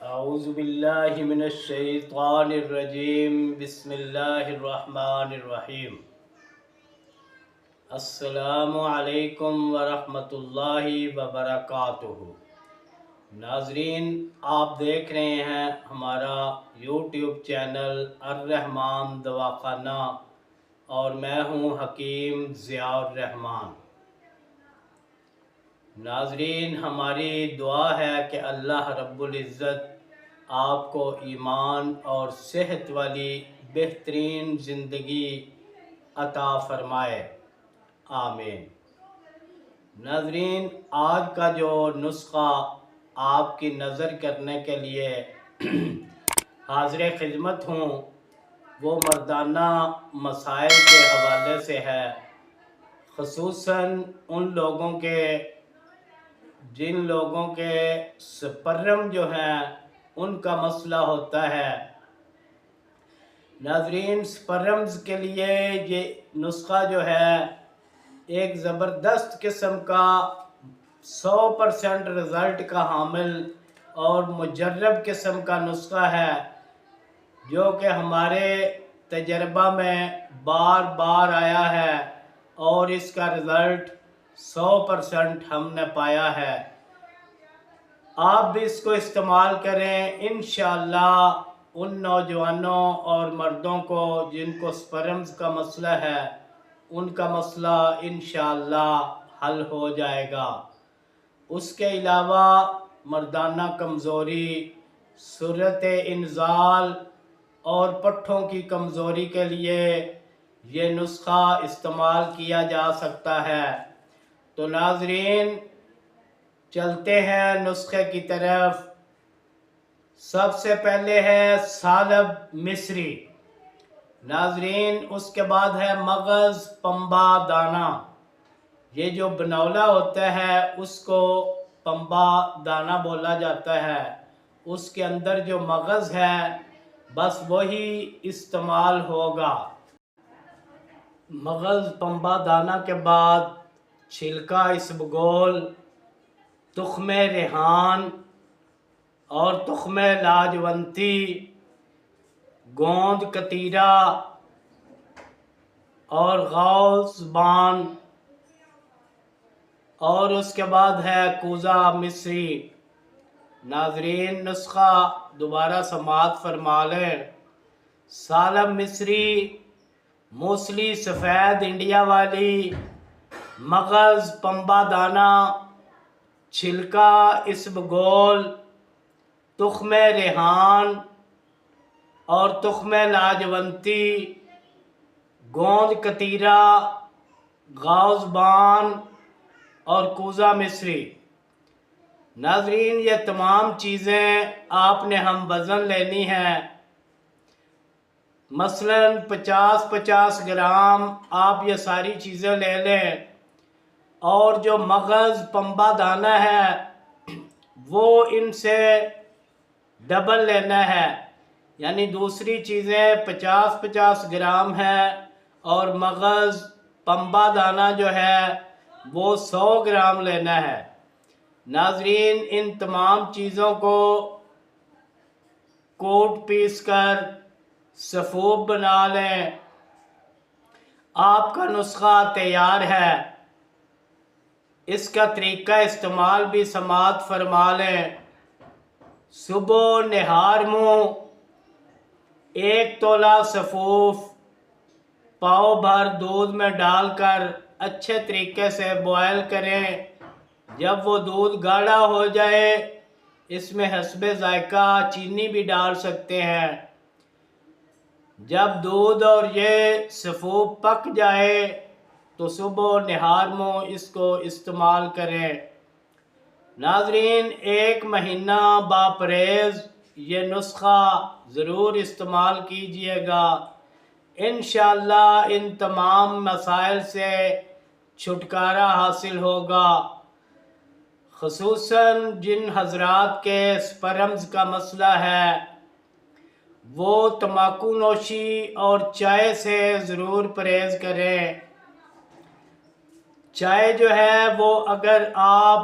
اعوذ باللہ من الشیطان الرجیم بسم اللہ الرحمن الرحیم السلام علیکم ورحمۃ اللہ وبرکاتہ۔ ناظرین، آپ دیکھ رہے ہیں ہمارا یوٹیوب چینل الرحمان دواخانہ اور میں ہوں حکیم ضیاء الرحمان۔ ناظرین، ہماری دعا ہے کہ اللہ رب العزت آپ کو ایمان اور صحت والی بہترین زندگی عطا فرمائے، آمین۔ ناظرین، آج کا جو نسخہ آپ کی نظر کرنے کے لیے حاضر خدمت ہوں وہ مردانہ مسائل کے حوالے سے ہے، خصوصاً ان لوگوں کے جن لوگوں کے سپرم جو ہیں ان کا مسئلہ ہوتا ہے۔ ناظرین، سپرمز کے لیے یہ نسخہ جو ہے ایک زبردست قسم کا 100% رزلٹ کا حامل اور مجرب قسم کا نسخہ ہے، جو کہ ہمارے تجربہ میں بار بار آیا ہے اور اس کا رزلٹ 100% ہم نے پایا ہے۔ آپ بھی اس کو استعمال کریں، انشاءاللہ ان نوجوانوں اور مردوں کو جن کو سپرمز کا مسئلہ ہے ان کا مسئلہ انشاءاللہ حل ہو جائے گا۔ اس کے علاوہ مردانہ کمزوری، صورت انزال اور پٹھوں کی کمزوری کے لیے یہ نسخہ استعمال کیا جا سکتا ہے۔ تو ناظرین، چلتے ہیں نسخے کی طرف۔ سب سے پہلے ہے سالب مصری، ناظرین، اس کے بعد ہے مغز پنبہ دانہ۔ یہ جو بنولا ہوتا ہے اس کو پنبہ دانہ بولا جاتا ہے، اس کے اندر جو مغز ہے بس وہی استعمال ہوگا۔ مغز پنبہ دانہ کے بعد چھلکا اسبگول، تخم ریحان اور تخم لاجونتی، گوند کتیرا اور غوث بان، اور اس کے بعد ہے کوزہ مصری۔ ناظرین، نسخہ دوبارہ سماعت فرما لیں۔ سالب مصری، موسلی سفید انڈیا والی، مغز پنبہ دانہ، چھلکا اسبگول، تخم ریحان اور تخم لاجونتی، گوند کتیرا، غوث بان اور کوزہ مصری۔ ناظرین، یہ تمام چیزیں آپ نے ہم وزن لینی ہیں، مثلاً 50-50 گرام آپ یہ ساری چیزیں لے لیں، اور جو مغز پنبہ دانہ ہے وہ ان سے ڈبل لینا ہے، یعنی دوسری چیزیں 50-50 گرام ہے اور مغز پنبہ دانہ جو ہے وہ 100 گرام لینا ہے۔ ناظرین، ان تمام چیزوں کو کوٹ پیس کر سفوف بنا لیں، آپ کا نسخہ تیار ہے۔ اس کا طریقہ استعمال بھی سماعت فرما لیں۔ صبح نہار منہ 1 تولہ سفوف پاؤ بھر دودھ میں ڈال کر اچھے طریقے سے بوائل کریں۔ جب وہ دودھ گاڑھا ہو جائے اس میں حسب ذائقہ چینی بھی ڈال سکتے ہیں۔ جب دودھ اور یہ سفوف پک جائے تو صبح نہار منہ اس کو استعمال کریں۔ ناظرین، 1 مہینہ باپرہیز یہ نسخہ ضرور استعمال کیجئے گا، انشاءاللہ ان تمام مسائل سے چھٹکارا حاصل ہوگا۔ خصوصاً جن حضرات کے سپرمز کا مسئلہ ہے وہ تمباکو نوشی اور چائے سے ضرور پرہیز کریں۔ چائے جو ہے وہ اگر آپ